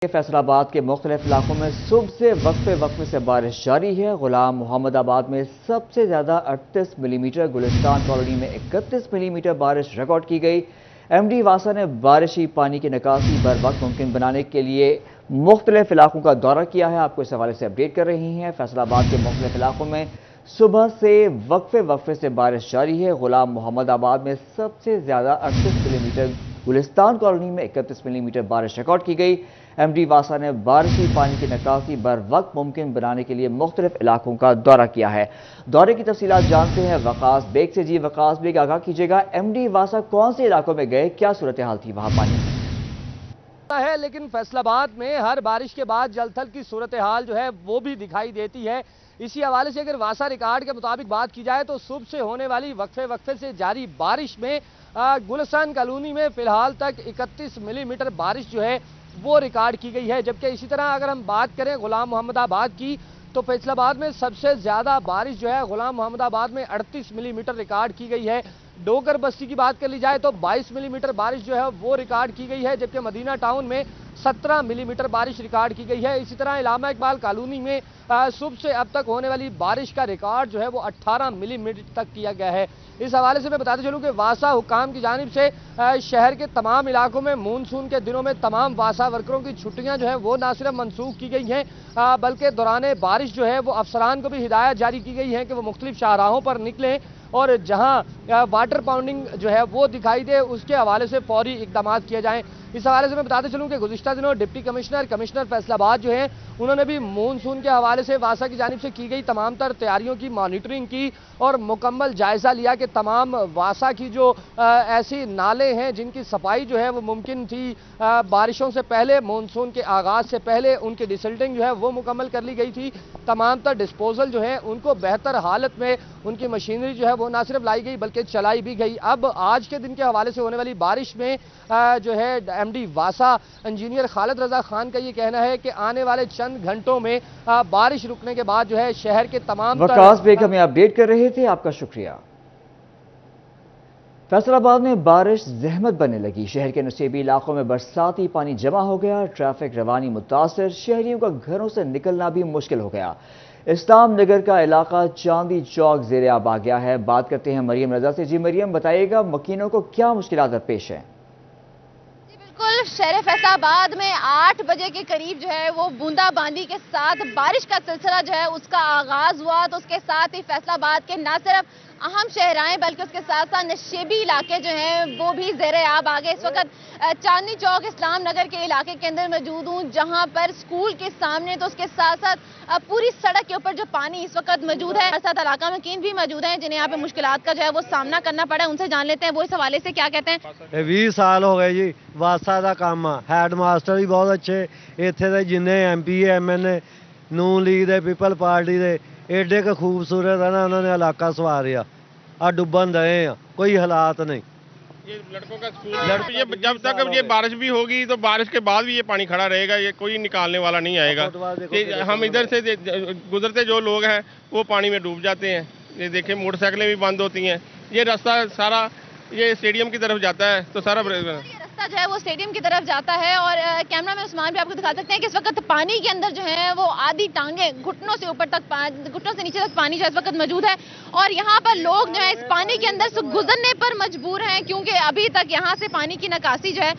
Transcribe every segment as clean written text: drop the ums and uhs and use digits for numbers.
फैसलाबाद के मुख्तलिफ इलाकों में सुबह से वक्फे से बारिश जारी है। गुलाम मोहम्मदाबाद में सबसे ज़्यादा 38 मिलीमीटर, गुलिस्तान कॉलोनी में 31 मिलीमीटर बारिश रिकॉर्ड की गई। एमडी वासा ने बारिशी पानी की निकासी बर वक्त मुमकिन बनाने के लिए मुख्तलिफ इलाकों का दौरा किया है। आपको इस हवाले से अपडेट कर रही हैं। फैसलाबाद के मुख्तलिफ इलाकों में सुबह से वक्फे से बारिश जारी है। गुलाम मोहम्मदाबाद में सबसे ज़्यादा 38 मिलीमीटर, गुलिस्तान कॉलोनी में 31 मिलीमीटर बारिश रिकॉर्ड की गई। एमडी वासा ने बारिशी पानी की निकासी बर वक्त मुमकिन बनाने के लिए मुख्तलिफ इलाकों का दौरा किया है। दौरे की तफसीलात जानते हैं वकास बेग से। जी वकास बेग, आगाह कीजिएगा, एमडी वासा कौन से इलाकों में गए, क्या सूरत हाल थी वहां पानी है? लेकिन फैसलाबाद में हर बारिश के बाद जलथल की सूरत हाल जो है वो भी दिखाई देती है। इसी हवाले से अगर वासा रिकॉर्ड के मुताबिक बात की जाए तो सुबह से होने वाली वक्फे से जारी बारिश में गुलशन कॉलोनी में फिलहाल तक 31 मिलीमीटर बारिश जो है वो रिकॉर्ड की गई है। जबकि इसी तरह अगर हम बात करें गुलाम मोहम्मदाबाद की तो फैसलाबाद में सबसे ज्यादा बारिश जो है गुलाम मोहम्मदाबाद में 38 मिलीमीटर रिकॉर्ड की गई है। डोगर बस्ती की बात कर ली जाए तो 22 मिलीमीटर बारिश जो है वो रिकॉर्ड की गई है। जबकि मदीना टाउन में 17 मिलीमीटर बारिश रिकॉर्ड की गई है। इसी तरह इलामा इकबाल कॉलोनी में सुबह से अब तक होने वाली बारिश का रिकॉर्ड जो है वो 18 मिलीमीटर तक किया गया है। इस हवाले से मैं बताते चलूं कि वासा हुकाम की जानिब से शहर के तमाम इलाकों में मानसून के दिनों में तमाम वासा वर्करों की छुट्टियां जो है वो न सिर्फ मनसूख की गई हैं बल्कि दौरान बारिश जो है वो अफसरान को भी हिदायत जारी की गई है कि वो मुख्तलिफ शाहराहों पर निकलें और जहां वाटर पाउंडिंग जो है वो दिखाई दे उसके हवाले से फौरी इकदाम किए जाएं। इस हवाले से मैं बताते चलूं कि गुज़िश्ता दिनों डिप्टी कमिश्नर फैसलाबाद जो हैं उन्होंने भी मानसून के हवाले से वासा की जानिब से की गई तमाम तर तैयारियों की मॉनिटरिंग की और मुकम्मल जायजा लिया कि तमाम वासा की जो ऐसी नाले हैं जिनकी सफाई जो है वो मुमकिन थी बारिशों से पहले, मानसून के आगाज से पहले उनकी डिसल्टिंग जो है वो मुकम्मल कर ली गई थी। तमाम तर डिस्पोजल जो है उनको बेहतर हालत में उनकी मशीनरी जो है वो ना सिर्फ लाई गई बल्कि चलाई भी गई। अब आज के दिन के हवाले से होने वाली बारिश में जो है एमडी वासा इंजीनियर खालिद रजा खान का ये कहना है कि आने वाले चंद घंटों में बारिश रुकने के बाद जो है शहर के तमाम वकास बेग हमें अपडेट कर रहे थे, आपका शुक्रिया। फैसलाबाद में बारिश जहमत बनने लगी। शहर के नसीबी इलाकों में बरसाती पानी जमा हो गया। ट्रैफिक रवानी मुतासर, शहरियों का घरों से निकलना भी मुश्किल हो गया। इस्लाम नगर का इलाका चांदी चौक ज़ेरे आब आ गया है। बात करते हैं मरियम रजा से। जी मरियम, बताइएगा मकीनों को क्या मुश्किलात पेश है? बिल्कुल, शहर फैसलाबाद में 8 बजे के करीब जो है वो बूंदाबांदी के साथ बारिश का सिलसिला जो है उसका आगाज हुआ। तो उसके साथ ही फैसलाबाद के न सिर्फ अहम शहराएं बल्कि उसके साथ साथ नशेबी इलाके जो हैं वो भी ज़ेरे आब आ गए। इस वक्त चांदनी चौक इस्लाम नगर के इलाके के अंदर मौजूद हूँ जहां पर स्कूल के सामने तो उसके साथ साथ पूरी सड़क के ऊपर जो पानी इस वक्त मौजूद है। साथ इलाका मकीन भी मौजूद हैं जिन्हें यहाँ पे मुश्किलात का जो है वो सामना करना पड़ा है। उनसे जान लेते हैं वो इस हवाले से क्या कहते हैं। 20 साल हो गए जी वासा का काम आ। हैडमास्टर भी बहुत अच्छे इत्थे दे जिन्ने MP MN नून लीग दे पीपल पार्टी दे एडे का खूबसूरत है ना उन्होंने इलाका सवारिया आ डुबन रहे हैं, कोई हालात नहीं। ये लड़कों का स्कूल ये जब तक ये बारिश भी होगी तो बारिश के बाद भी ये पानी खड़ा रहेगा, ये कोई निकालने वाला नहीं आएगा। हम इधर से गुजरते जो लोग हैं वो पानी में डूब जाते हैं। ये देखिए मोटरसाइकिलें भी बंद होती हैं। ये रास्ता सारा ये स्टेडियम की तरफ जाता है तो सारा रास्ता जो है वो स्टेडियम की तरफ जाता है। और कैमरा में उस्मान भी आपको दिखा सकते हैं कि इस वक्त पानी के अंदर जो है वो आधी टांगे घुटनों से ऊपर तक, घुटनों से नीचे तक पानी जो इस वक्त मौजूद है। और यहाँ पर लोग जो है इस पानी के अंदर से गुजरने पर मजबूर हैं क्योंकि अभी तक यहाँ से पानी की निकासी जो है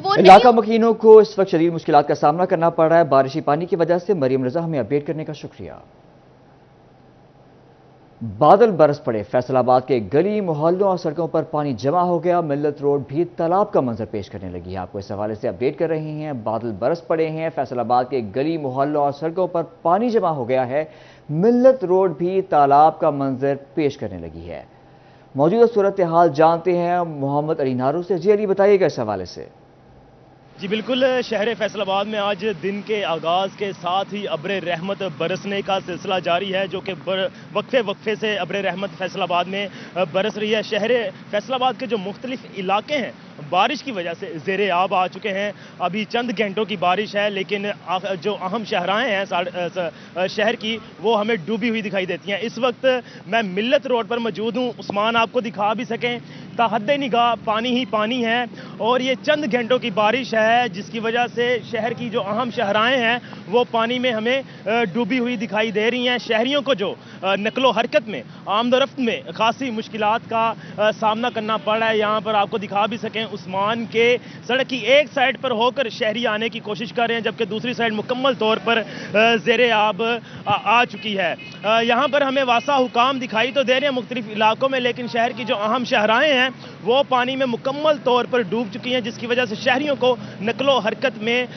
वो इलाका मकीनों को इस वक्त शदीद मुश्किलात का सामना करना पड़ रहा है बारिशी पानी की वजह से। मरियम रजा, हमें अपडेट करने का शुक्रिया। बादल बरस पड़े। फैसलाबाद के गली मोहल्लों और सड़कों पर पानी जमा हो गया। मिल्लत रोड भी तालाब का मंजर पेश करने लगी है। आपको इस हवाले से अपडेट कर रहे हैं। बादल बरस पड़े हैं। फैसलाबाद के गली मोहल्लों और सड़कों पर पानी जमा हो गया है। मिल्लत रोड भी तालाब का मंजर पेश करने लगी है। मौजूदा सूरत हाल जानते हैं मोहम्मद अली नारू से। जी अली, बताइएगा इस हवाले से। जी बिल्कुल, शहर फैसलाबाद में आज दिन के आगाज़ के साथ ही अब्र रहमत बरसने का सिलसिला जारी है जो कि वक्फे से अब्र रहमत फैसलाबाद में बरस रही है। शहर फैसलाबाद के जो मुख्तलिफ इलाके हैं बारिश की वजह से ज़ेरे आब आ चुके हैं। अभी चंद घंटों की बारिश है, लेकिन जो अहम शहराएँ हैं शहर की, वो हमें डूबी हुई दिखाई देती हैं। इस वक्त मैं मिल्लत रोड पर मौजूद हूँ। उस्मान आपको दिखा भी सकें, ताहद्दे निगाह पानी ही पानी है, और ये चंद घंटों की बारिश है जिसकी वजह से शहर की जो अहम शहराएँ हैं वो पानी में हमें डूबी हुई दिखाई दे रही हैं। शहरियों को जो नकलो हरकत में, आमदोरफ्त में खासी मुश्किलात का सामना करना पड़ रहा है। यहाँ पर आपको दिखा भी सकें, उस्मान के सड़क की एक साइड पर होकर शहरी आने की कोशिश कर रहे हैं, जबकि दूसरी साइड मुकम्मल तौर पर ज़ेरे आब आ चुकी है। यहाँ पर हमें वासा हुकाम दिखाई तो दे रहे हैं मुख्तलिफ इलाकों में, लेकिन शहर की जो अहम शहराएँ हैं वो पानी में मुकम्मल तौर पर डूब चुकी हैं, जिसकी वजह से शहरियों को नकलो हरकत में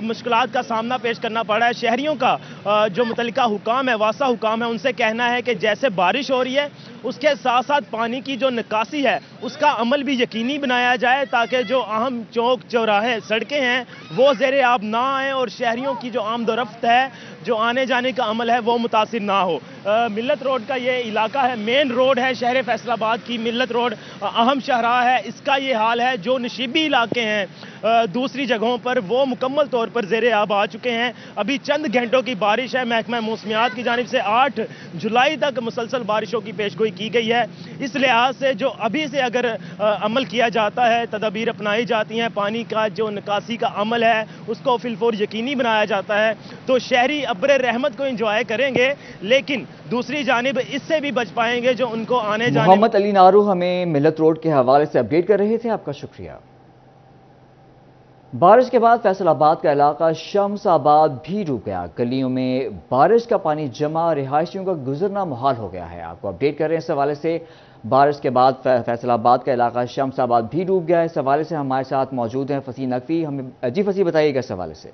मुश्किलात का सामना पेश करना पड़ रहा है। शहरियों का जो मुतल्लिका हुकाम है, वासा हुकाम है, उनसे कहना है कि जैसे बारिश हो रही है उसके साथ साथ पानी की जो निकासी है उसका अमल भी यकीनी बनाया जाए, ताकि जो अहम चौक चौराहे सड़कें हैं वो ज़ेरे आब ना आए और शहरियों की जो आमदोरफ्त है, जो आने जाने का अमल है, वो मुतासिर ना हो। मिल्लत रोड का ये इलाका है, मेन रोड है शहर फैसलाबाद की। मिल्लत रोड अहम शहरा है, इसका ये हाल है। जो नशीबी इलाके हैं दूसरी जगहों पर, वो मुकम्मल तौर पर ज़ेरे आब आ चुके हैं। अभी चंद घंटों की बारिश है। महकमा मौसमियात की जानिब से 8 जुलाई तक मुसलसल बारिशों की पेशगोई की गई है। इस लिहाज से जो अभी से अगर अमल किया जाता है, तदबीर अपनाई जाती हैं, पानी का जो निकासी का अमल है उसको फिलफौर यकीनी बनाया जाता है, तो शहरी अब्र रहमत को एंजॉय करेंगे, लेकिन दूसरी जानिब इससे भी बच पाएंगे जो उनको आने जाने। मोहम्मद अली नारू हमें मिल्लत रोड के हवाले से अपडेट कर रहे थे, आपका शुक्रिया। बारिश के बाद फैसलाबाद का इलाका शम्साबाद भी डूब गया। गलियों में बारिश का पानी जमा, रिहायशियों का गुजरना मुहाल हो गया है। आपको अपडेट कर रहे हैं इस हवाले से। बारिश के बाद फैसलाबाद का इलाका शम्साबाद भी डूब गया है। इस हवाले से हमारे साथ मौजूद हैं फसी नकवी। हमें जी फसी बताइएगा इस हवाले से।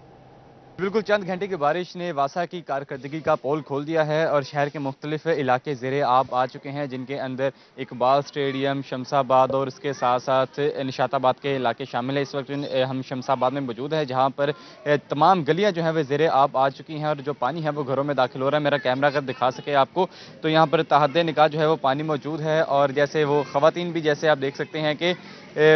बिल्कुल, चंद घंटे की बारिश ने वासा की कारकर्दगी का पोल खोल दिया है और शहर के मुख्तलिफ इलाके ज़ेरे आब आ चुके हैं, जिनके अंदर इकबाल स्टेडियम, शमसाबाद और इसके साथ साथ निशाताबाद के इलाके शामिल है। इस वक्त हम शमसाबाद में मौजूद है, जहां पर तमाम गलियां जो हैं वे ज़ेरे आब आ चुकी हैं और जो पानी है वो घरों में दाखिल हो रहा है। मेरा कैमरा अगर दिखा सके आपको, तो यहाँ पर ताहद्दे निकाह जो है वो पानी मौजूद है, और जैसे वो ख़वातीन भी जैसे आप देख सकते हैं कि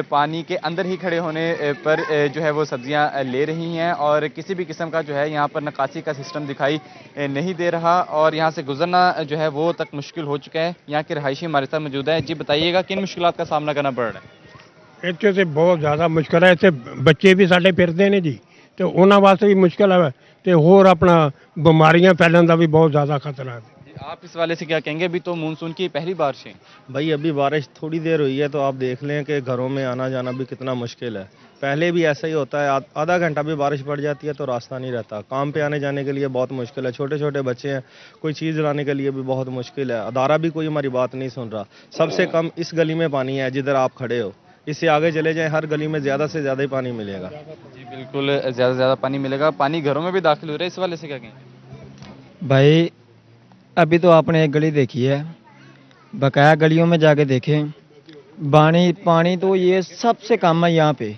पानी के अंदर ही खड़े होने पर जो है वो सब्जियां ले रही हैं, और किसी भी किस्म का जो है यहाँ पर नकासी का सिस्टम दिखाई नहीं दे रहा, और यहाँ से गुजरना जो है वो तक मुश्किल हो चुका है। यहाँ के रहायशी हमारे साथ मौजूद है। जी बताइएगा, किन मुश्किलात का सामना करना पड़ रहा है? ਇੱਥੇ ਤੇ ਬਹੁਤ ਜ਼ਿਆਦਾ ਮੁਸ਼ਕਲ ਹੈ। ਇੱਥੇ ਬੱਚੇ ਵੀ ਸਾਡੇ ਫਿਰਦੇ ਨੇ ਜੀ, ਤੇ ਉਹਨਾਂ ਵਾਸਤੇ ਵੀ ਮੁਸ਼ਕਲ ਹੈ, ਤੇ ਹੋਰ ਆਪਣਾ ਬਿਮਾਰੀਆਂ ਫੈਲਣ ਦਾ ਵੀ ਬਹੁਤ ਜ਼ਿਆਦਾ ਖਤਰਾ ਹੈ। आप इस वाले से क्या कहेंगे? अभी तो मानसून की पहली बारिश है भाई, अभी बारिश थोड़ी देर हुई है तो आप देख लें कि घरों में आना जाना भी कितना मुश्किल है। पहले भी ऐसा ही होता है, आधा घंटा भी बारिश पड़ जाती है तो रास्ता नहीं रहता। काम पे आने जाने के लिए बहुत मुश्किल है, छोटे छोटे बच्चे हैं, कोई चीज़ लाने के लिए भी बहुत मुश्किल है। अदारा भी कोई हमारी बात नहीं सुन रहा। सबसे कम इस गली में पानी है जिधर आप खड़े हो, इससे आगे चले जाएं हर गली में ज़्यादा से ज़्यादा ही पानी मिलेगा। जी बिल्कुल, ज़्यादा से ज़्यादा पानी मिलेगा। पानी घरों में भी दाखिल हो रहा है, इस वाले से क्या कहेंगे? भाई अभी तो आपने एक गली देखी है, बकाया गलियों में जाके देखें, पानी तो ये सबसे कम है। यहाँ पे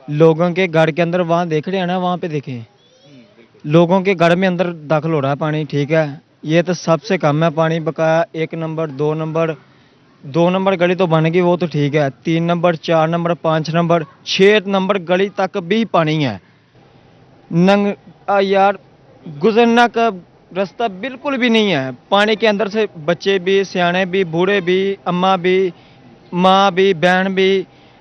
लोगों के घर के अंदर, वहाँ देख रहे हैं ना, वहाँ पे देखें लोगों के घर में अंदर दाखिल हो रहा है पानी, ठीक है। ये तो सबसे कम है पानी। बकाया 1 नंबर 2 नंबर गली तो बन गई, वो तो ठीक है। 3 नंबर 4 नंबर 5 नंबर 6 नंबर गली तक भी पानी है। यार गुजरना का रास्ता बिल्कुल भी नहीं है। पानी के अंदर से बच्चे भी, सियाने भी, बूढ़े भी, अम्मा भी, माँ भी, बहन भी,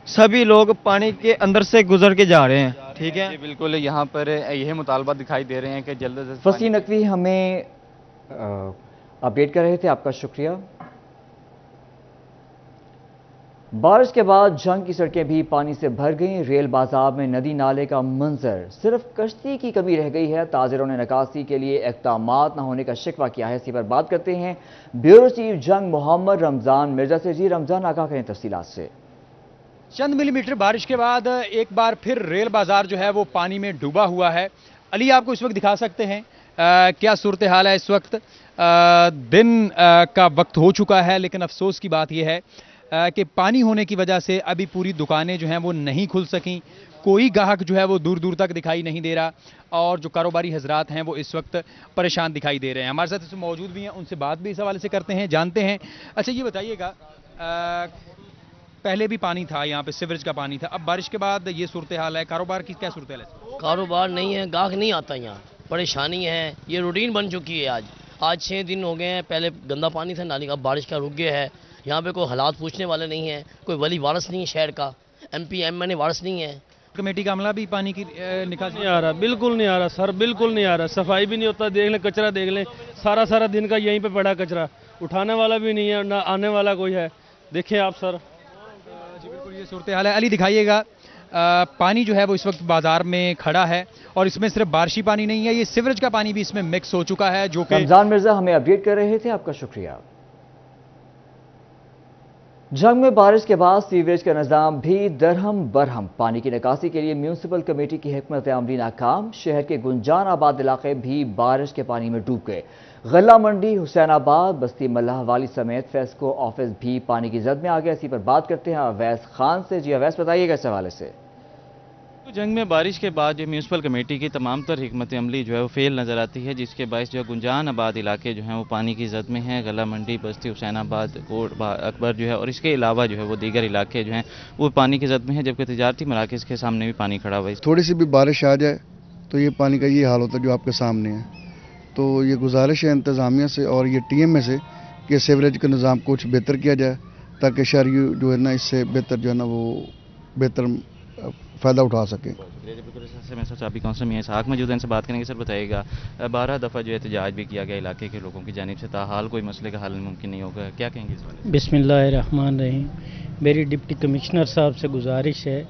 सभी लोग पानी के अंदर से गुजर के जा रहे हैं, ठीक है। बिल्कुल, यहाँ पर यह मुतालबा दिखाई दे रहे हैं कि जल्द से जल्द। फसी नकवी हमें अपडेट कर रहे थे, आपका शुक्रिया। बारिश के बाद जंग की सड़कें भी पानी से भर गईं। रेल बाजार में नदी नाले का मंजर, सिर्फ कश्ती की कमी रह गई है। ताजिरों ने निकासी के लिए इक़दामात न होने का शिकवा किया है। इसी पर बात करते हैं ब्यूरो चीफ जंग मोहम्मद रमजान मिर्जा से। जी रमजान, आगाह करें तफसीलात से। चंद मिलीमीटर बारिश के बाद एक बार फिर रेल बाजार जो है वो पानी में डूबा हुआ है। अली आपको इस वक्त दिखा सकते हैं क्या सूरत हाल है इस वक्त। दिन का वक्त हो चुका है, लेकिन अफसोस की बात यह है कि पानी होने की वजह से अभी पूरी दुकानें जो हैं वो नहीं खुल सकीं। कोई ग्राहक जो है वो दूर दूर तक दिखाई नहीं दे रहा, और जो कारोबारी हजरात हैं वो इस वक्त परेशान दिखाई दे रहे हैं। हमारे साथ इसमें मौजूद भी हैं, उनसे बात भी इस हवाले से करते हैं, जानते हैं। अच्छा ये बताइएगा, पहले भी पानी था यहाँ पे, सीवरेज का पानी था, अब बारिश के बाद ये सूरत हाल है, कारोबार की क्या सूरत हाल है? कारोबार नहीं है, गाहक नहीं आता यहाँ, परेशानी है, ये रूटीन बन चुकी है। आज 6 दिन हो गए हैं, पहले गंदा पानी था नाली का, बारिश का रुक गया है। यहाँ पे कोई हालात पूछने वाले नहीं है, कोई वली वारस नहीं है शहर का, MP MNA वारस नहीं है। कमेटी का अमला भी पानी की निकासी नहीं आ रहा, बिल्कुल नहीं आ रहा सर, बिल्कुल नहीं आ रहा। सफाई भी नहीं होता, देख लें कचरा देख लें, सारा दिन का यहीं पे पड़ा कचरा, उठाने वाला भी नहीं है, ना आने वाला कोई है। देखें आप सर। जी बिल्कुल, ये सूरत हाल है। अली दिखाइएगा, पानी जो है वो इस वक्त बाजार में खड़ा है और इसमें सिर्फ बारिशी पानी नहीं है, ये सीवरेज का पानी भी इसमें मिक्स हो चुका है, जो कि रमजान मिर्जा हमें अपडेट कर रहे थे, आपका शुक्रिया। जंग में बारिश के बाद सीवरेज का निजाम भी दरहम बरहम, पानी की निकासी के लिए म्यूनिसिपल कमेटी की हिकमत अमली नाकाम, शहर के गुंजान आबाद इलाके भी बारिश के पानी में डूब गए। गल्ला मंडी, हुसैनाबाद, बस्ती मल्लाह वाली समेत फेस्को ऑफिस भी पानी की जद में आ गया। इसी पर बात करते हैं अवैस खान से। जी अवैस, बताइएगा इस हवाले से। जंग में बारिश के बाद जो म्यूनिसिपल कमेटी की तमाम तर हिकमत अमली जो है वो फेल नज़र आती है, जिसके बायस जो है गुंजान आबाद इलाके जो हैं वो पानी की जद में हैं। गला मंडी, बस्ती, हुसैनाबाद, कोट अकबर जो है और इसके अलावा जो है वो दीगर इलाके जो हैं वो पानी की जद में हैं, जबकि तिजारती मराकज़ के सामने भी पानी खड़ा हुआ है। थोड़ी सी भी बारिश आ जाए तो ये पानी का ये हाल होता है जो आपके सामने है। तो ये गुजारिश है इंतज़ामिया से और ये TMA से कि सीवरेज का निज़ाम कुछ बेहतर किया जाए, ताकि शहरी जो है ना इससे बेहतर जो है ना वो बेहतर फ़ायदा उठा सके। साबिक कौंसल मियां इसहाक मौजूद हैं, इनसे बात करेंगे। सर बताइएगा, 12 दफ़ा जो एहतजाज भी किया गया इलाके के लोगों की जानिब से, ताहाल कोई मसले का हल मुमकिन नहीं होगा, क्या कहेंगे इस बारे में? बिस्मिल्लाहिर्रहमानिर्रहीम। मेरी डिप्टी कमिश्नर साहब से गुजारिश है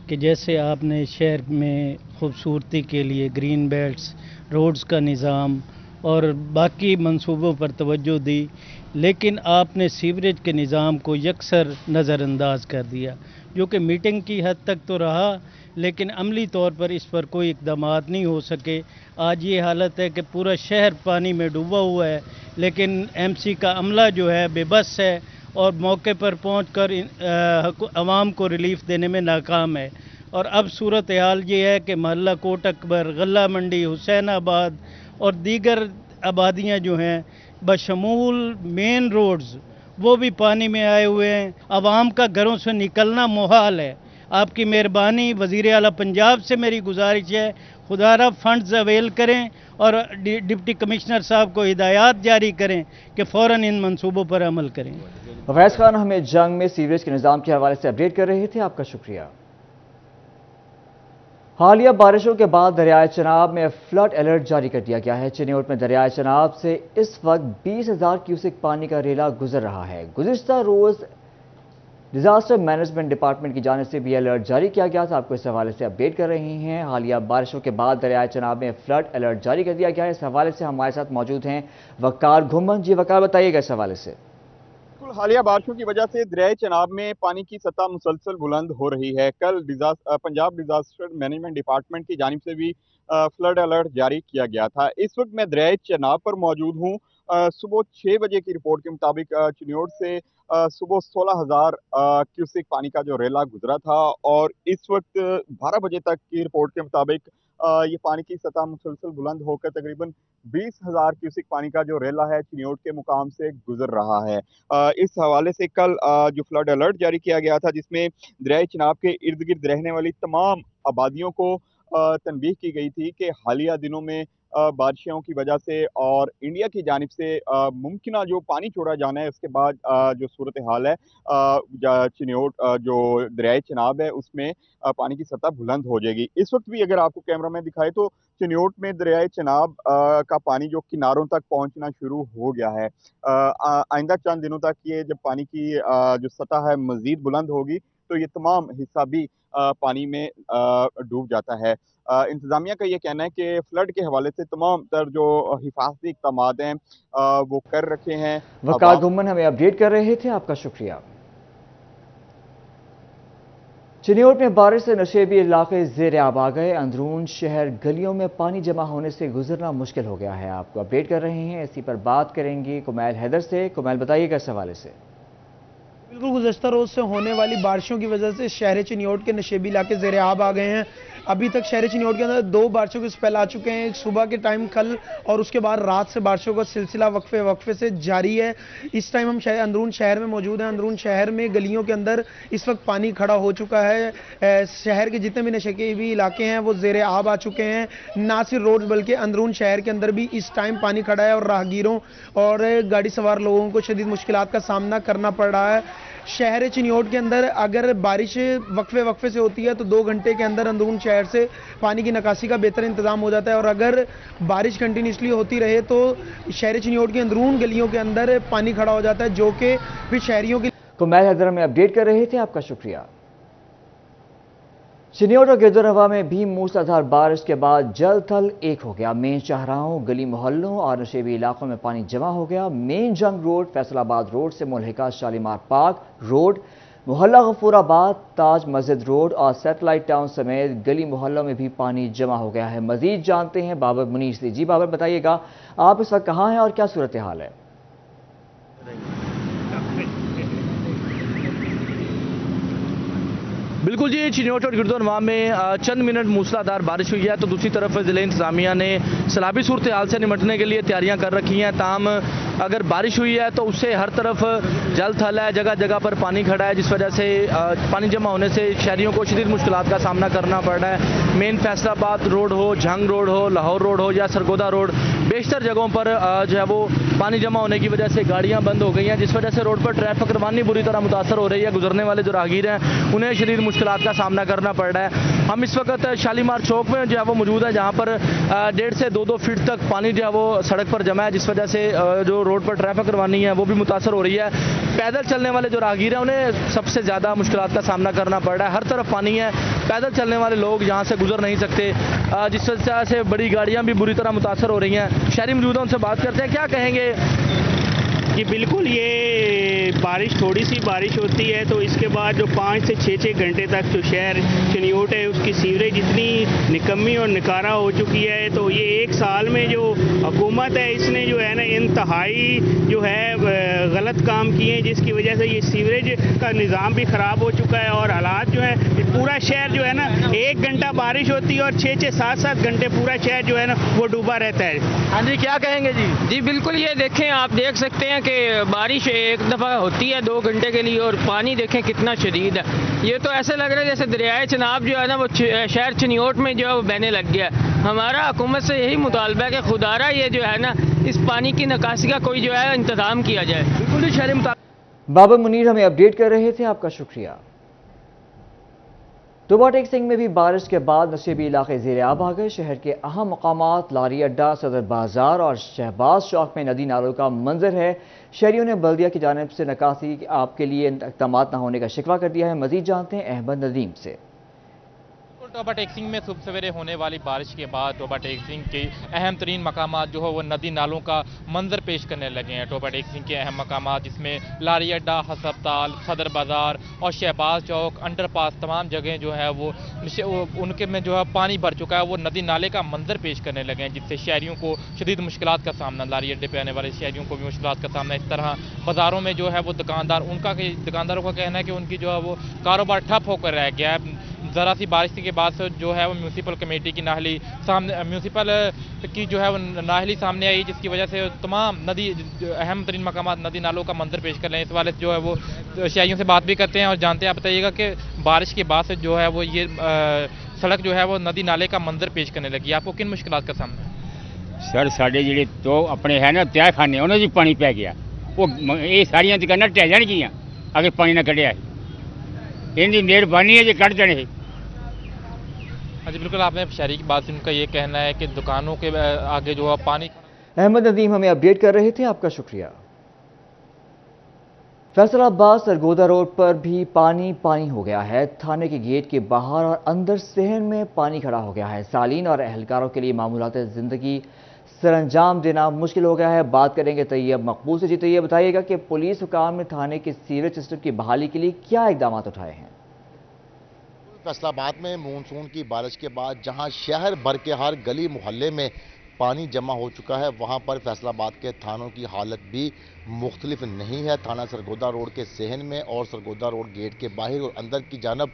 कि जैसे आपने शहर में खूबसूरती के लिए ग्रीन बेल्ट्स, रोड्स का निज़ाम और बाकी मंसूबों पर तवज्जो दी, लेकिन आपने सीवरेज के निज़ाम को यकसर नज़रअंदाज कर दिया, जो कि मीटिंग की हद तक तो रहा, लेकिन अमली तौर पर इस पर कोई इक़दामात नहीं हो सके। आज ये हालत है कि पूरा शहर पानी में डूबा हुआ है, लेकिन MC का अमला जो है बेबस है और मौके पर पहुंचकर आवाम को रिलीफ देने में नाकाम है। और अब सूरत हाल ये है कि मोहल्ला कोट अकबर, गल्ला मंडी, हुसैनाबाद और दीगर आबादियाँ जो हैं बशमूल मेन रोड्स वो भी पानी में आए हुए हैं। आवाम का घरों से निकलना मुहाल है। आपकी मेहरबानी, वज़ीर आला पंजाब से मेरी गुजारिश है, खुदारा फंड्स अवेल करें और डिप्टी कमिश्नर साहब को हिदायत जारी करें कि फ़ौरन इन मंसूबों पर अमल करें। अवैस खान हमें जंग में सीवरेज के निज़ाम के हवाले से अपडेट कर रहे थे, आपका शुक्रिया। हालिया बारिशों के बाद दरियाए चनाब में फ्लड अलर्ट जारी कर दिया गया है। चिन्योट में दरियाए चनाब से इस वक्त 20,000 क्यूसेक पानी का रेला गुजर रहा है। गुज़िश्ता रोज़ डिजास्टर मैनेजमेंट डिपार्टमेंट की जानिब से भी अलर्ट जारी किया गया था, आपको इस हवाले से अपडेट कर रहे हैं। हालिया बारिशों के बाद दरियाए चनाब में फ्लड अलर्ट जारी कर दिया गया है। इस हवाले से हमारे साथ मौजूद हैं वकार घुम्मन। जी वकार, बताइएगा इस हवाले से। हालिया बारिशों की वजह से दरियाए चनाब में पानी की सतह मुसलसल बुलंद हो रही है। कल पंजाब डिजास्टर मैनेजमेंट डिपार्टमेंट की जानिब से भी फ्लड अलर्ट जारी किया गया था। इस वक्त मैं दरियाए चनाब पर मौजूद हूँ। सुबह 6 बजे की रिपोर्ट के मुताबिक चिन्योट से सुबह 16,000 क्यूसेक पानी का जो रेला गुजरा था और इस वक्त 12 बजे तक की रिपोर्ट के मुताबिक ये पानी की सतह मुसलसल बुलंद होकर तकरीबन 20,000 क्यूसेक पानी का जो रेला है चिन्योट के मुकाम से गुजर रहा है। इस हवाले से कल जो फ्लड अलर्ट जारी किया गया था, जिसमें दरियाए चनाब के इर्द गिर्द रहने वाली तमाम आबादियों को तनबीह की गई थी कि हालिया दिनों में बारिशों की वजह से और इंडिया की जानिब से मुमकिन जो पानी छोड़ा जाना है, उसके बाद जो सूरत हाल है चिन्योट जो दरियाए चनाब है उसमें पानी की सतह बुलंद हो जाएगी। इस वक्त भी अगर आपको कैमरा में दिखाए तो चिन्योट में दरियाए चनाब का पानी जो किनारों तक पहुंचना शुरू हो गया है। आइंदा चंद दिनों तक ये जब पानी की जो सतह है मजीद बुलंद होगी तो ये तमाम हिस्सा भी पानी में डूब जाता है। इंतजामिया का ये कहना है कि फ्लड के हवाले से तमाम तर जो हिफाजती इक़दामात हैं वो कर रखे हैं। वकार घुम्मन हमें अपडेट कर रहे थे, आपका शुक्रिया। चिन्योट में बारिश से नशेबी इलाके ज़ेर आब आ गए। अंदरून शहर गलियों में पानी जमा होने से गुजरना मुश्किल हो गया है, आपको अपडेट कर रहे हैं। इसी पर बात करेंगे कुमैल हैदर से। कुमैल, बताइएगा इस हवाले से। बिल्कुल, गुज़श्ता रोज़ से होने वाली बारिशों की वजह से शहर चिन्योट के नशेबी इलाके ज़ेर आब आ गए हैं। अभी तक शहर चिन्योट के अंदर 2 बारिशों के स्पेल आ चुके हैं, एक सुबह के टाइम कल और उसके बाद रात से बारिशों का सिलसिला वक्फे से जारी है। इस टाइम हम अंदरून शहर में मौजूद हैं। अंदरून शहर में गलियों के अंदर इस वक्त पानी खड़ा हो चुका है। शहर के जितने भी नशेबी इलाके हैं वो ज़ेरे आब आ चुके हैं। ना सिर्फ रोड बल्कि अंदरून शहर के अंदर भी इस टाइम पानी खड़ा है और राहगीरों और गाड़ी सवार लोगों को शदीद मुश्किलात का सामना करना पड़ रहा है। शहर चिन्योट के अंदर अगर बारिश वक्फे से होती है तो 2 घंटे के अंदर अंदरून शहर से पानी की निकासी का बेहतर इंतजाम हो जाता है, और अगर बारिश कंटिन्यूसली होती रहे तो शहर चिन्योट की अंदरून गलियों के अंदर पानी खड़ा हो जाता है, जो कि फिर शहरियों की। तो मैं हैदर में अपडेट कर रहे थे, आपका शुक्रिया। चिन्योट और गिरदर हवा में भी मूसलाधार बारिश के बाद जल थल एक हो गया। मेन शाहराहों, गली मोहल्लों और नशेबी इलाकों में पानी जमा हो गया। मेन जंग रोड, फैसलाबाद रोड से मुल्हिका शालीमार पार्क रोड, मोहल्ला गफूराबाद, ताज मस्जिद रोड और सैटेलाइट टाउन समेत गली मोहल्लों में भी पानी जमा हो गया है। मजीद जानते हैं बाबर मुनीर से। जी बाबर, बताइएगा आप इस वक्त कहाँ हैं और क्या सूरत हाल है? बिल्कुल जी, चिन्योट और गिरदोनवा में चंद मिनट मूसलाधार बारिश हुई है, तो दूसरी तरफ ज़िले इंतजामिया ने सैलाबी सूरत हाल से निपटने के लिए तैयारियां कर रखी हैं। ताम अगर बारिश हुई है तो उससे हर तरफ जल थल है, जगह जगह पर पानी खड़ा है, जिस वजह से पानी जमा होने से शहरियों को शदीद मुश्किलात का सामना करना पड़ रहा है। मेन फैसलाबाद रोड हो, झंग रोड हो, लाहौर रोड हो या सरगोदा रोड, बेशतर जगहों पर जो है वो पानी जमा होने की वजह से गाड़ियाँ बंद हो गई हैं, जिस वजह से रोड पर ट्रैफिक रवानी बुरी तरह मुतासर हो रही है। गुजरने वाले जो राहगीर हैं उन्हें शदीद मुश्किलात का सामना करना पड़ रहा है। हम इस वक्त शालीमार चौक में जो है वो मौजूद है, जहाँ पर 1.5 से 2 फीट तक पानी जो है वो सड़क पर जमा है, जिस वजह से जो रोड पर ट्रैफिक रवानी है वो भी मुतासर हो रही है। पैदल चलने वाले जो राहगीर हैं उन्हें सबसे ज़्यादा मुश्किलात का सामना करना पड़ रहा है। हर तरफ पानी है, पैदल चलने वाले लोग यहाँ से गुजर नहीं सकते, जिस वजह से बड़ी गाड़ियाँ भी बुरी तरह मुतासर हो रही हैं। शहरी मौजूद हैं, उनसे बात करते हैं, क्या कहेंगे? कि बिल्कुल ये बारिश, थोड़ी सी बारिश होती है तो इसके बाद जो 5 से 6 घंटे तक जो शहर चिन्योट है उसकी सीवरेज इतनी निकम्मी और निकारा हो चुकी है। तो ये 1 साल में जो हुकूमत है इसने जो है ना इंतहाई जो है गलत काम किए हैं, जिसकी वजह से ये सीवरेज का निज़ाम भी ख़राब हो चुका है और हालात जो है पूरा शहर जो है ना 1 घंटा बारिश होती है और 6-6, 7-7 घंटे पूरा शहर जो है ना वो डूबा रहता है। हाँ जी, क्या कहेंगे जी? जी बिल्कुल, ये देखें, आप देख सकते हैं कि बारिश एक दफ़ा होती है 2 घंटे के लिए और पानी देखें कितना शदीद है। ये तो ऐसे लग रहा है जैसे दरियाए चिनाब जो है ना वो शहर चिन्योट में जो है वो बहने लग गया। हमारा हुकूमत से यही मुतालबा है कि खुदारा ये जो है ना इस पानी की निकासी का कोई जो है इंतजाम किया जाए। बिल्कुल शहरी बाबर मुनीर हमें अपडेट कर रहे थे, आपका शुक्रिया। टोबा टेक सिंह में भी बारिश के बाद नशेबी इलाके ज़ेरे आब आ गए। शहर के अहम मकामात लारी अड्डा, सदर बाजार और शहबाज चौक में नदी नालों का मंजर है। शहरियों ने बल्दिया की जानिब से निकासी आपके लिए इक़दाम न होने का शिकवा कर दिया है। मजीद जानते हैं अहमद नदीम से। टोबा टेक सिंह में सुबह सवेरे होने वाली बारिश के बाद टोबा टेक सिंह के अहम तरीन मकामात जो है वो नदी नालों का मंजर पेश करने लगे हैं। टोबा टेक सिंह के अहम मकामात जिसमें लारी अड्डा, हस्पताल, सदर बाज़ार और शहबाज चौक, अंडरपास, तमाम जगह जो है वो उनके में जो है पानी भर चुका है, वो नदी नाले का मंजर पेश करने लगे हैं, जिससे शहरियों को शदीद मुश्किलात का सामना, लारी अड्डे पर आने वाले शहरियों को भी मुश्किलात का सामना। इस तरह बाज़ारों में जो है वो दुकानदारों का कहना है कि उनकी जो है वो कारोबार ठप होकर रह गया है। ज़रा सी बारिश के बाद से जो है वो म्यूनसिपल कमेटी की नाहली सामने, म्यूनसिपल की जो है वो नाहली सामने आई, जिसकी वजह से तमाम नदी अहम तरीन मकामात नदी नालों का मंजर पेश कर रहे हैं। इस वाले जो है वो शहरियों से बात भी करते हैं और जानते हैं। आप बताइएगा कि बारिश के बाद से जो है वो ये सड़क जो है वो नदी नाले का मंजर पेश करने लगी, आपको किन मुश्किलात का सामना? सर साढ़े जिहड़े तो अपने है ना तय खाने उन्होंने जी पानी पै गया, वो ये सारियां दुकानां ढह जाणगियां अगर पानी ना कढ़िया। इनकी मेहरबानी है जी कढ़ जाने। हाँ जी बिल्कुल, आपने शहरी की बात सुनकर ये कहना है कि दुकानों के आगे जो है पानी। अहमद नदीम हमें अपडेट कर रहे थे, आपका शुक्रिया। फैसलाबाद सरगोदा रोड पर भी पानी हो गया है। थाने के गेट के बाहर और अंदर सहन में पानी खड़ा हो गया है। सालीन और अहलकारों के लिए मामूलात ज़िंदगी सरअंजाम देना मुश्किल हो गया है। बात करेंगे तैयब मकबूल से। जी तैयब, बताइएगा कि पुलिस हुकाम ने थाने के सीवरेज सिस्टम की बहाली के लिए क्या इकदाम उठाए हैं? फैसलाबाद में मानसून की बारिश के बाद जहां शहर भर के हर गली मोहल्ले में पानी जमा हो चुका है, वहां पर फैसलाबाद के थानों की हालत भी मुख्तलिफ नहीं है। थाना सरगोदा रोड के सहन में और सरगोदा रोड गेट के बाहर और अंदर की जानब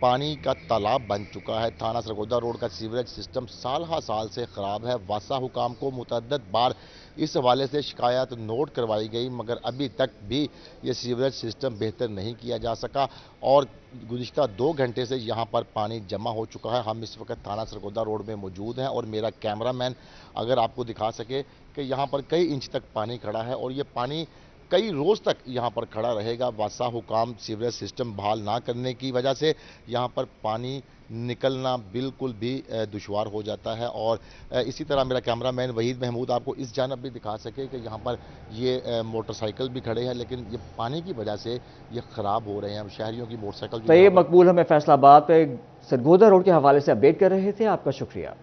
पानी का तालाब बन चुका है। थाना सरगोदा रोड का सीवरेज सिस्टम साल हा साल से ख़राब है। वासा हुकाम को मुतअद्दिद बार इस हवाले से शिकायत नोट करवाई गई, मगर अभी तक भी ये सीवरेज सिस्टम बेहतर नहीं किया जा सका और गुज़िश्ता 2 घंटे से यहाँ पर पानी जमा हो चुका है। हम इस वक्त थाना सरगोदा रोड में मौजूद हैं और मेरा कैमरामैन अगर आपको दिखा सके कि यहाँ पर कई इंच तक पानी खड़ा है और ये पानी कई रोज़ तक यहाँ पर खड़ा रहेगा। वासा हुकाम सीवरेज सिस्टम बहाल ना करने की वजह से यहाँ पर पानी निकलना बिल्कुल भी दुश्वार हो जाता है। और इसी तरह मेरा कैमरामैन वहीद महमूद आपको इस जानब भी दिखा सके कि यहाँ पर ये मोटरसाइकिल भी खड़े हैं, लेकिन ये पानी की वजह से ये ख़राब हो रहे हैं। शहरियों की मोटरसाइकिल तो ये मकबूल हमें फैसलाबाद पे सरगोदा रोड के हवाले से अपडेट कर रहे थे, आपका शुक्रिया।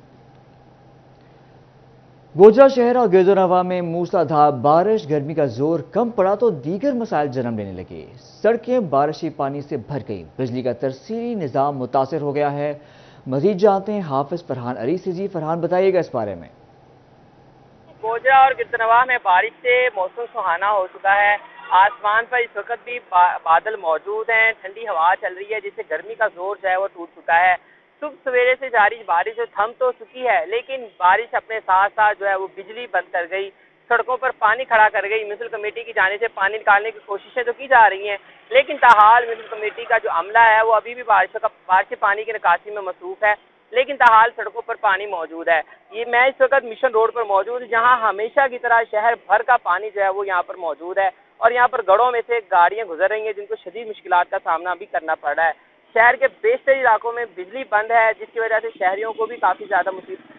गोजरा शहर और गिरदोनवा में मूसलाधार बारिश, गर्मी का जोर कम पड़ा तो दीगर मसाइल जन्म लेने लगे। सड़कें बारिशी पानी से भर गई, बिजली का तरसीली निज़ाम मुतासिर हो गया है। मजीद जानते हैं हाफिज फरहान अली से। जी फरहान, बताइएगा इस बारे में। गोजरा और गिरदोनवा में बारिश से मौसम सुहाना हो चुका है। आसमान पर इस वक्त भी बादल मौजूद हैं, ठंडी हवा चल रही है, जिससे गर्मी का जोर जो है वो टूट चुका है। सुबह सवेरे से जारी बारिश थम तो चुकी है, लेकिन बारिश अपने साथ साथ जो है वो बिजली बंद कर गई, सड़कों पर पानी खड़ा कर गई। म्यूनिसिपल कमेटी की जाने से पानी निकालने की कोशिशें तो की जा रही हैं, लेकिन ताहाल म्यूनिसिपल कमेटी का जो अमला है वो अभी भी बारिश पानी की निकासी में मसरूफ है, लेकिन ताहाल सड़कों पर पानी मौजूद है। ये मैं इस वक्त मिशन रोड पर मौजूद, जहाँ हमेशा की तरह शहर भर का पानी जो है वो यहाँ पर मौजूद है और यहाँ पर गढ़ों में से गाड़ियाँ गुजर रही हैं, जिनको शदीद मुश्किलात का सामना भी करना पड़ रहा है। शहर के बेशतर इलाकों में बिजली बंद है, जिसकी वजह से शहरियों को भी काफ़ी ज़्यादा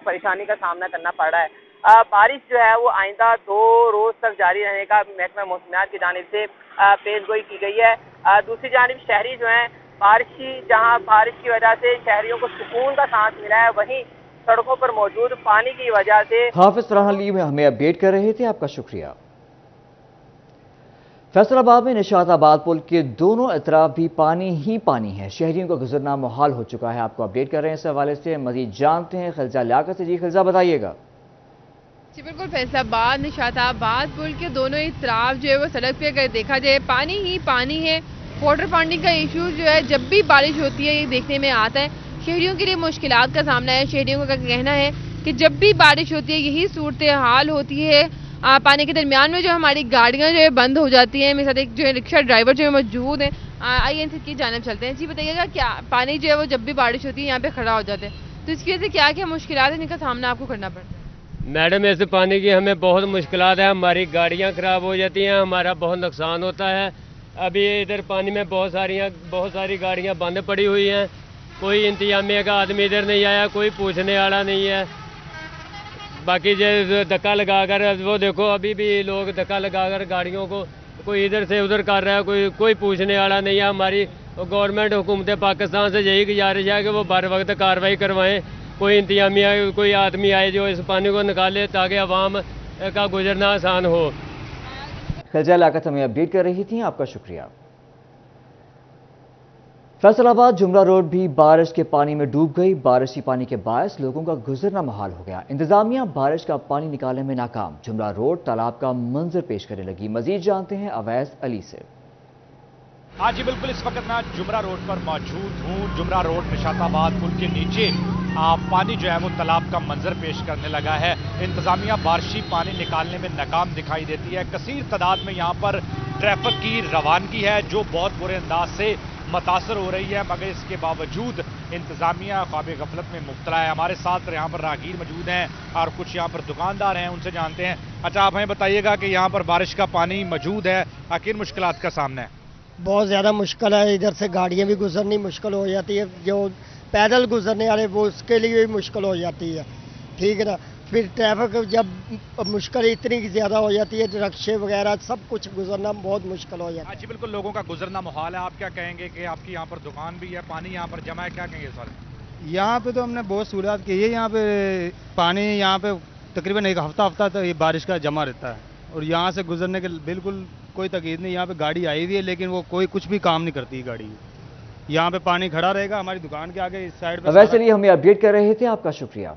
परेशानी का सामना करना पड़ रहा है। बारिश जो है वो आइंदा 2 रोज़ तक जारी रहने का महकमा मौसमियात की जानिब से पेशगोई की गई है। दूसरी जानिब शहरी जो हैं जहाँ बारिश की वजह से शहरियों को सुकून का सांस मिला है, वहीं सड़कों पर मौजूद पानी की वजह से। हाफिज फरहान अली हमें अपडेट कर रहे थे, आपका शुक्रिया। फैसलाबाद में निशाताबाद पुल के दोनों अतराफ भी पानी ही पानी है, शहरियों का गुजरना मुहाल हो चुका है। आपको अपडेट कर रहे हैं इस हवाले से, मजीद जानते हैं खिलजा लियाकत से। जी खिलजा, बताइएगा। जी बिल्कुल, फैसलाबाद निशाताबाद पुल के दोनों इतराफ जो है वो सड़क पे अगर देखा जाए पानी ही पानी है। वाटर फंडिंग का इशू जो है जब भी बारिश होती है ये देखने में आता है, शहरियों के लिए मुश्किलात का सामना है। शहरियों का कहना है कि जब भी बारिश होती है यही सूरत हाल होती है। पानी के दरमियान में जो हमारी गाड़ियाँ जो है बंद हो जाती हैं। मेरे साथ एक जो है रिक्शा ड्राइवर जो है मौजूद हैं, आइए इनसे की जानब चलते हैं। जी बताइएगा, क्या पानी जो है वो जब भी बारिश होती है यहाँ पे खड़ा हो जाता है, तो इसकी वजह से क्या क्या मुश्किलात है जिनका सामना आपको करना पड़ता है? मैडम, ऐसे पानी की हमें बहुत मुश्किलात है, हमारी गाड़ियाँ खराब हो जाती हैं, हमारा बहुत नुकसान होता है। अभी इधर पानी में बहुत सारी गाड़ियाँ बंद पड़ी हुई हैं, कोई इंतजामिया का आदमी इधर नहीं आया, कोई पूछने वाला नहीं है। बाकी जो धक्का लगाकर वो देखो, अभी भी लोग धक्का लगाकर गाड़ियों को कोई इधर से उधर कर रहा है, कोई पूछने वाला नहीं है। हमारी गवर्नमेंट हुकूमत पाकिस्तान से यही गुजारिश है कि वो बर वक्त कार्रवाई करवाएं, कोई इंतजामिया कोई आदमी आए जो इस पानी को निकाले ताकि आवाम का गुजरना आसान हो। खिलजा लियाकत हमें अपडेट कर रही थी, आपका शुक्रिया। फैसलाबाद जुमरा रोड भी बारिश के पानी में डूब गई। बारिशी पानी के बायस लोगों का गुजरना मुहाल हो गया। इंतजामिया बारिश का पानी निकालने में नाकाम, जुमरा रोड तालाब का मंजर पेश करने लगी। मजीद जानते हैं अवैस अली से। हाँ जी बिल्कुल, इस वक्त मैं जुमरा रोड पर मौजूद हूँ। जुमरा रोड निशाताबाद पुल के नीचे पानी जो है वो तालाब का मंजर पेश करने लगा है। इंतजामिया बारिशी पानी निकालने में नाकाम दिखाई देती है। कसीर तादाद में यहाँ पर ट्रैफिक की रवानगी है जो बहुत बुरे अंदाज से मुतासर हो रही है, मगर इसके बावजूद इंतजामिया ख्वाब गफलत में मुब्तला है। हमारे साथ यहाँ पर राहगीर मौजूद हैं और कुछ यहाँ पर दुकानदार हैं, उनसे जानते हैं। अच्छा, आप हमें बताइएगा कि यहाँ पर बारिश का पानी मौजूद है, किन मुश्किलात का सामना है? बहुत ज़्यादा मुश्किल है, इधर से गाड़ियाँ भी गुजरनी मुश्किल हो जाती है, जो पैदल गुजरने वाले वो उसके लिए भी मुश्किल हो जाती है, ठीक है ना। फिर ट्रैफिक जब मुश्किल इतनी ज़्यादा हो जाती है, रिक्शे वगैरह सब कुछ गुजरना बहुत मुश्किल हो जाता है। जी बिल्कुल, लोगों का गुजरना मुहाल है। आप क्या कहेंगे कि आपकी यहाँ पर दुकान भी है, पानी यहाँ पर जमा है, क्या कहेंगे सर? यहाँ पे तो हमने बहुत सहूलियत की है। यहाँ पे पानी यहाँ पे तकरीबन एक हफ्ता तो ये बारिश का जमा रहता है और यहाँ से गुजरने के बिल्कुल कोई तकीद नहीं। यहाँ पे गाड़ी आई हुई है लेकिन वो कोई कुछ भी काम नहीं करती गाड़ी। यहाँ पे पानी खड़ा रहेगा हमारी दुकान के आगे इस साइड पे। वैसे ही हमें अपडेट कर रहे थे, आपका शुक्रिया।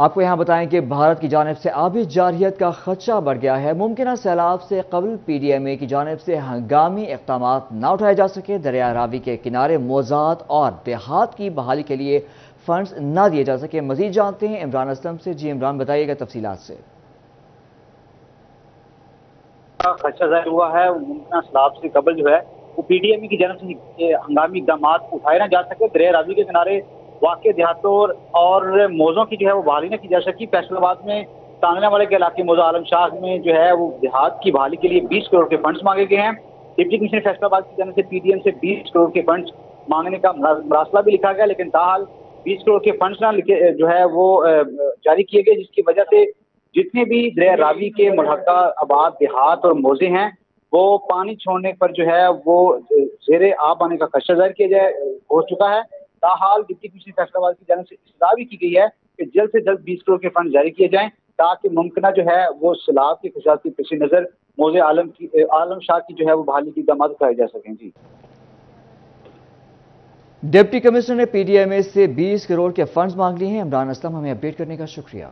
आपको यहाँ बताएं कि भारत की जानिब से आबी जारहियत का खदशा बढ़ गया है। मुमकिन सैलाब से कबल PDMA की जानिब से हंगामी इक़दाम न उठाए जा सके। दरिया रावी के किनारे मौज़ात और देहात की बहाली के लिए फंड्स न दिए जा सके। मजीद जानते हैं इमरान असलम से। जी इमरान, बताइएगा तफसीलात से। खदशा जाहिर हुआ है मुमकिन सैलाब से कबल जो है वो PDMA की जानिब से हंगामी इक़दाम उठाए ना जा सके। दरिया रावी के किनारे वाक़ई देहातों और मौज़ों की जो है वो बहाली न की जा सकी। फैसलाबाद में तांगना वाले के इलाके मौज़ा आलम शाह में जो है वो देहात की बहाली के लिए 20 करोड़ के फंड्स मांगे गए हैं। डिप्टी कमिश्नर फैसलाबाद की जानिब से PDM से 20 करोड़ के फंड्स मांगने का मरासला भी लिखा गया, लेकिन ताहाल 20 करोड़ के फंड्स ना जो है वो जारी किए गए, जिसकी वजह से जितने भी दरिया रावी के मुल्हका आबाद देहात और मौजे हैं वो पानी छोड़ने पर जो है वो ज़ेरे आब आने का खदशा जाहिर किया हो चुका है। ताहाल डिप्टी कमिश्नर फैसलाबाद की जानिब से इस्तदा भी की गई है कि जल्द से जल्द 20 करोड़ के फंड जारी किए जाएं ताकि मुमकिन जो है वो सैलाब के खदशात के पेश नज़र मौजे आलम शाह की जो है वो बहाली की इक़दाम उठाए जा सकें। जी डिप्टी कमिश्नर ने PDMA से 20 करोड़ के फंड्स मांग लिए हैं। इमरान असलम, हमें अपडेट करने का शुक्रिया।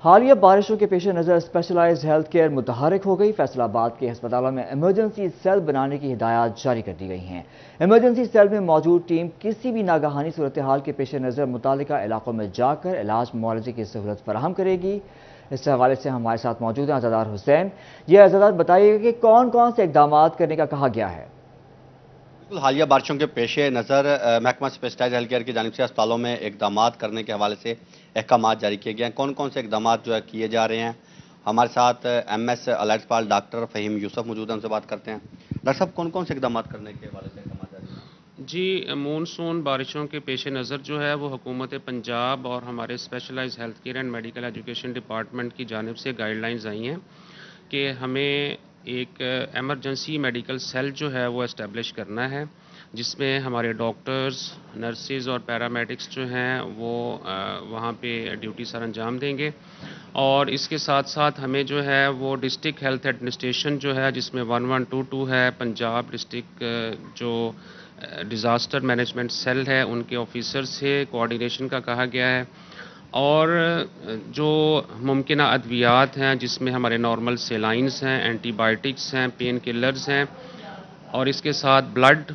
हालिया बारिशों के पेश नज़र स्पेशलाइज्ड हेल्थ केयर मुतहरक हो गई। फैसलाबाद के अस्पतालों में इमरजेंसी सेल बनाने की हिदायत जारी कर दी गई हैं। इमरजेंसी सेल में मौजूद टीम किसी भी नागहानी सूरत हाल के पेश नज़र मुतालिका इलाकों में जाकर इलाज मुआलजे की सहूलत फराहम करेगी। इस हवाले से हमारे साथ मौजूद हैं अज़ादार हुसैन। ये अज़ादार बताइएगा कि कौन कौन से इकदाम करने का कहा गया है। हालिया बारिशों के पेश नज़र महकमा स्पेशलाइज्ड हेल्थ केयर की जानिब से अस्पतालों में इकदाम करने के हवाले से अहकाम जारी किए गए हैं। कौन कौन से इकदाम जो है किए जा रहे हैं, हमारे साथ MS अलर्ट पाल डॉक्टर फ़हीम यूसुफ मौजूद हैं, उनसे बात करते हैं। डॉक्टर साहब, कौन कौन से इकदाम करने के हवाले से अहकाम जारी हैं? जी, मानसून बारिशों के पेश नज़र जो है वो हुकूमत पंजाब और हमारे specialized health care and medical education department की जानिब से गाइडलाइंस आई हैं कि हमें एक एमरजेंसी मेडिकल सेल जो है वो इस्टेब्लिश करना है, जिसमें हमारे डॉक्टर्स, नर्सेज और पैरामेडिक्स जो हैं वो वहाँ पे ड्यूटी सर अंजाम देंगे। और इसके साथ साथ हमें जो है वो डिस्ट्रिक्ट हेल्थ एडमिनिस्ट्रेशन जो है, जिसमें 1122 है, पंजाब डिस्ट्रिक्ट जो डिज़ास्टर मैनेजमेंट सेल है, उनके ऑफिसर से कोऑर्डिनेशन का कहा गया है। और जो मुमकिन अद्वियात हैं जिसमें हमारे नॉर्मल सेलाइंस हैं, एंटीबायोटिक्स हैं, पेन किलर्स हैं, और इसके साथ ब्लड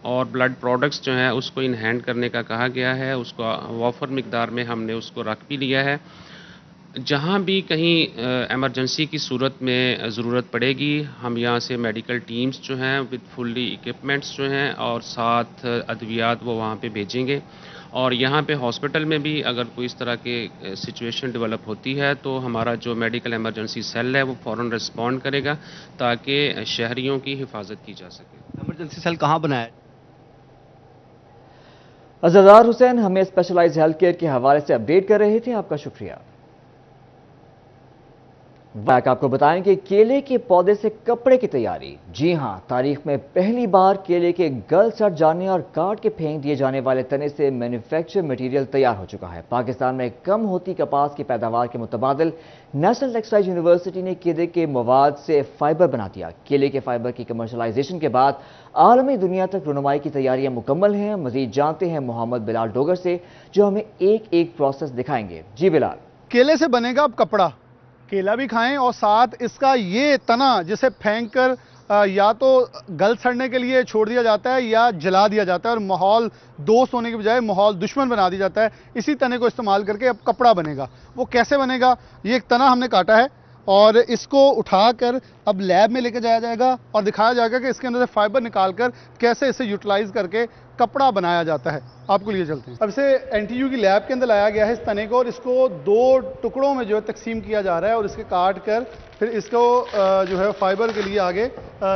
और ब्लड प्रोडक्ट्स जो हैं उसको इन हैंड करने का कहा गया है। उसको वाफर मिकदार में हमने उसको रख भी लिया है। जहाँ भी कहीं एमरजेंसी की सूरत में ज़रूरत पड़ेगी, हम यहाँ से मेडिकल टीम्स जो हैं विद फुल्ली इक्विपमेंट्स जो हैं और साथ अद्वियात वो वहाँ पे भेजेंगे। और यहाँ पे हॉस्पिटल में भी अगर कोई इस तरह के सिचुएशन डेवलप होती है तो हमारा जो मेडिकल एमरजेंसी सेल है वो फ़ौरन रिस्पॉन्ड करेगा ताकि शहरियों की हिफाजत की जा सके। एमरजेंसी सेल कहाँ बनाया? अज़ादार हुसैन हमें स्पेशलाइज्ड हेल्थ केयर के हवाले से अपडेट कर रहे थे, आपका शुक्रिया। आपको बताएं कि केले के पौधे से कपड़े की तैयारी। जी हां, तारीख में पहली बार केले के गल सड़ जाने और काट के फेंक दिए जाने वाले तने से मैन्युफैक्चर मटेरियल तैयार हो चुका है। पाकिस्तान में कम होती कपास की पैदावार के मुतबादिल नेशनल टेक्सटाइल यूनिवर्सिटी ने केले के मवाद से फाइबर बना दिया। केले के फाइबर की कमर्शलाइजेशन के बाद आलमी दुनिया तक रुनुमाई की तैयारियां मुकम्मल हैं। मजीद जानते हैं मोहम्मद बिलाल डोगर से, जो हमें एक एक प्रोसेस दिखाएंगे। जी बिलाल। केले से बनेगा अब कपड़ा, केला भी खाएं और साथ इसका ये तना जिसे फेंक कर या तो गल सड़ने के लिए छोड़ दिया जाता है या जला दिया जाता है और माहौल दोस्त होने के बजाय माहौल दुश्मन बना दिया जाता है। इसी तने को इस्तेमाल करके अब कपड़ा बनेगा। वो कैसे बनेगा? ये एक तना हमने काटा है और इसको उठाकर अब लैब में लेकर जाया जाएगा और दिखाया जाएगा कि इसके अंदर से फाइबर निकालकर कैसे इसे यूटिलाइज करके कपड़ा बनाया जाता है। आपको लिए चलते हैं। अब इसे NTU की लैब के अंदर लाया गया है इस तने को, और इसको 2 टुकड़ों में जो है तकसीम किया जा रहा है और इसके काट कर फिर इसको जो है फाइबर के लिए आगे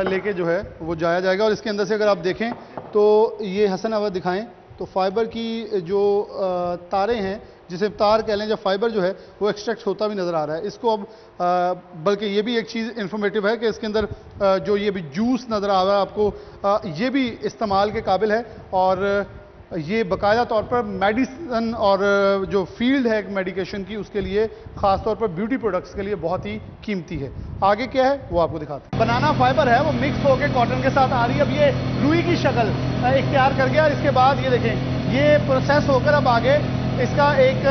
लेके जो है वो जाया जाएगा। और इसके अंदर से अगर आप देखें तो ये हसन अवध दिखाएं तो फाइबर की जो तारें हैं, जिसे तार कह लें, जब फाइबर जो है वो एक्सट्रैक्ट होता भी नज़र आ रहा है। इसको अब बल्कि ये भी एक चीज़ इन्फॉर्मेटिव है कि इसके अंदर जो ये भी जूस नज़र आ रहा है आपको, ये भी इस्तेमाल के काबिल है और ये बाकायदा तौर पर मेडिसिन और जो फील्ड है मेडिकेशन की, उसके लिए ख़ास तौर पर ब्यूटी प्रोडक्ट्स के लिए बहुत ही कीमती है। आगे क्या है वो आपको दिखाते हैं। बनाना फाइबर है वो मिक्स होकर कॉटन के साथ आ रही है। अब ये रुई की शक्ल इख्तियार कर गया। इसके बाद ये देखें ये प्रोसेस होकर अब आगे इसका एक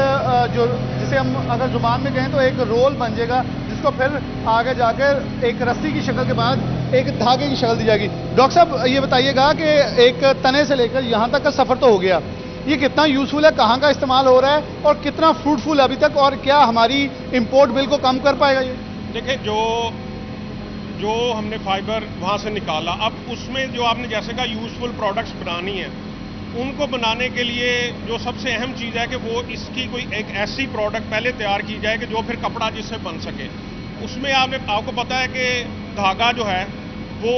जो जिसे हम अगर जुबान में कहें तो एक रोल बन जाएगा, जिसको फिर आगे जाकर एक रस्सी की शक्ल के बाद एक धागे की शक्ल दी जाएगी। डॉक्टर साहब ये बताइएगा कि एक तने से लेकर यहाँ तक का सफ़र तो हो गया, ये कितना यूजफुल है, कहाँ का इस्तेमाल हो रहा है और कितना फ्रूटफुल अभी तक, और क्या हमारी इंपोर्ट बिल को कम कर पाएगा ये? देखिए, जो हमने फाइबर वहाँ से निकाला, अब उसमें जो आपने जैसे कहा यूजफुल प्रोडक्ट्स बनानी है, उनको बनाने के लिए जो सबसे अहम चीज़ है कि वो इसकी कोई एक ऐसी प्रोडक्ट पहले तैयार की जाए कि जो फिर कपड़ा जिससे बन सके। उसमें आपको पता है कि धागा जो है वो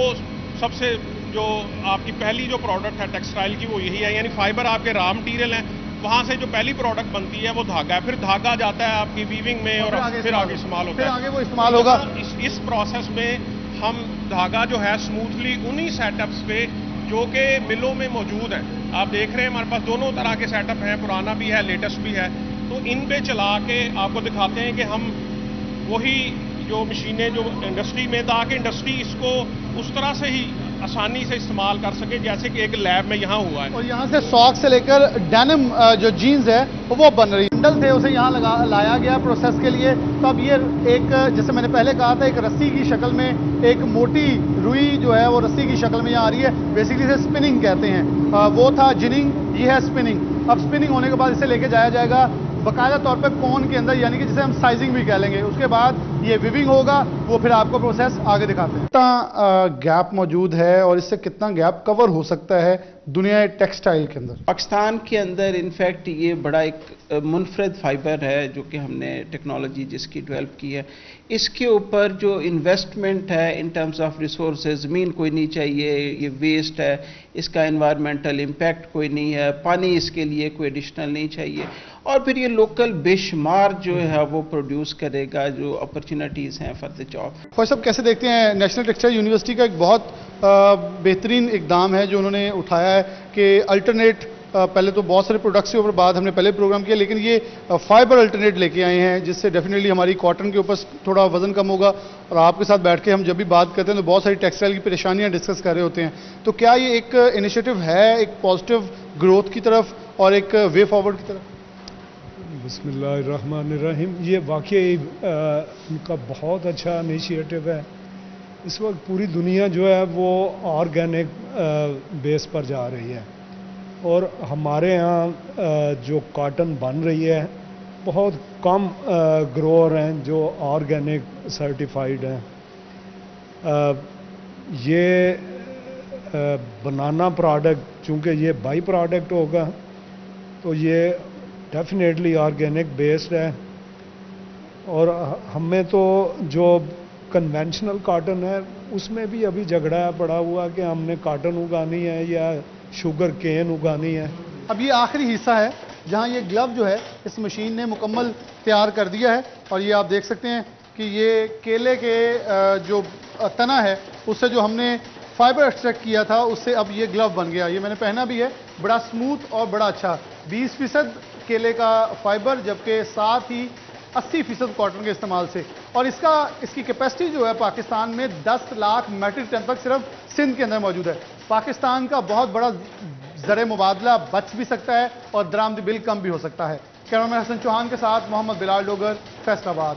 सबसे जो आपकी पहली जो प्रोडक्ट है टेक्सटाइल की वो यही है, यानी फाइबर आपके रॉ मटीरियल है, वहाँ से जो पहली प्रोडक्ट बनती है वो धागा है, फिर धागा जाता है आपकी वीविंग में और फिर आगे इस्तेमाल होता है, आगे वो इस्तेमाल होगा। इस प्रोसेस में हम धागा जो है स्मूथली उन्हीं सेटअप्स पे जो कि मिलों में मौजूद है, आप देख रहे हैं हमारे पास दोनों तरह के सेटअप हैं, पुराना भी है लेटेस्ट भी है, तो इन पे चला के आपको दिखाते हैं कि हम वही जो मशीनें जो इंडस्ट्री में, ताकि इंडस्ट्री इसको उस तरह से ही आसानी से इस्तेमाल कर सके जैसे कि एक लैब में यहाँ हुआ है। और यहाँ से सॉक से लेकर डेनिम जो जीन्स है वो बन रही है, बंडल थे उसे यहाँ लाया गया प्रोसेस के लिए। तो अब ये एक, जैसे मैंने पहले कहा था, एक रस्सी की शक्ल में एक मोटी रुई जो है वो रस्सी की शक्ल में यहाँ आ रही है, बेसिकली इसे स्पिनिंग कहते हैं। वो था जिनिंग, ये है स्पिनिंग। अब स्पिनिंग होने के बाद इसे लेके जाया जाएगा बाकायदा तौर पे कोन के अंदर, यानी कि जिसे हम साइजिंग भी कह लेंगे। उसके बाद ये विविंग होगा, वो फिर आपको प्रोसेस आगे दिखाते हैं। कितना गैप मौजूद है और इससे कितना गैप कवर हो सकता है दुनिया टेक्सटाइल के अंदर? पाकिस्तान के अंदर इनफैक्ट ये बड़ा एक मुनफरद फाइबर है जो कि हमने टेक्नोलॉजी जिसकी डेवलप की है। इसके ऊपर जो इन्वेस्टमेंट है इन टर्म्स ऑफ रिसोर्सेज, ज़मीन कोई नहीं चाहिए, ये वेस्ट है, इसका एनवायरमेंटल इम्पैक्ट कोई नहीं है, पानी इसके लिए कोई एडिशनल नहीं चाहिए, और फिर ये लोकल बेशुमार जो है वो प्रोड्यूस करेगा, जो अपॉर्चुनिटीज़ हैं फॉर द जॉब। ख्वाहिश साहब कैसे देखते हैं, नेशनल टेक्सटाइल यूनिवर्सिटी का एक बहुत बेहतरीन इकदाम है जो उन्होंने उठाया है कि अल्टरनेट, पहले तो बहुत सारे प्रोडक्ट्स के ऊपर बाद हमने पहले प्रोग्राम किया, लेकिन ये फाइबर अल्टरनेट लेके आए हैं जिससे डेफिनेटली हमारी कॉटन के ऊपर थोड़ा वजन कम होगा। और आपके साथ बैठ के हम जब भी बात करते हैं तो बहुत सारी टेक्सटाइल की परेशानियां डिस्कस कर रहे होते हैं, तो क्या ये एक इनिशिएटिव है एक पॉजिटिव ग्रोथ की तरफ और एक वे फॉरवर्ड की तरफ? बिस्मिल्लाहिर्रहमानिर्रहीम, ये वाकई इनका बहुत अच्छा इनिशिएटिव है। इस वक्त पूरी दुनिया जो है वो ऑर्गेनिक बेस पर जा रही है और हमारे यहाँ जो कॉटन बन रही है बहुत कम ग्रोअर हैं जो ऑर्गेनिक सर्टिफाइड हैं। ये बनाना प्रोडक्ट चूँकि ये बाई प्रोडक्ट होगा तो ये डेफिनेटली ऑर्गेनिक बेस्ड है। और हमें तो जो कन्वेंशनल कॉटन है उसमें भी अभी झगड़ा पड़ा हुआ कि हमने कॉटन उगानी है या शुगर केन उगानी है। अब ये आखिरी हिस्सा है जहां ये ग्लव जो है इस मशीन ने मुकम्मल तैयार कर दिया है, और ये आप देख सकते हैं कि ये केले के जो तना है उससे जो हमने फाइबर एक्सट्रैक्ट किया था उससे अब ये ग्लव बन गया। ये मैंने पहना भी है, बड़ा स्मूथ और बड़ा अच्छा। 20% केले का फाइबर, जबकि साथ ही 80% कॉटन के इस्तेमाल से। और इसकी कैपेसिटी जो है पाकिस्तान में 10 लाख मेट्रिक टन तक सिर्फ सिंध के अंदर मौजूद है। पाकिस्तान का बहुत बड़ा ज़र मुबादला बच भी सकता है और दरामदी बिल कम भी हो सकता है। कैमरामैन हसन चौहान के साथ मोहम्मद बिलाल डोगर, फैसलाबाद।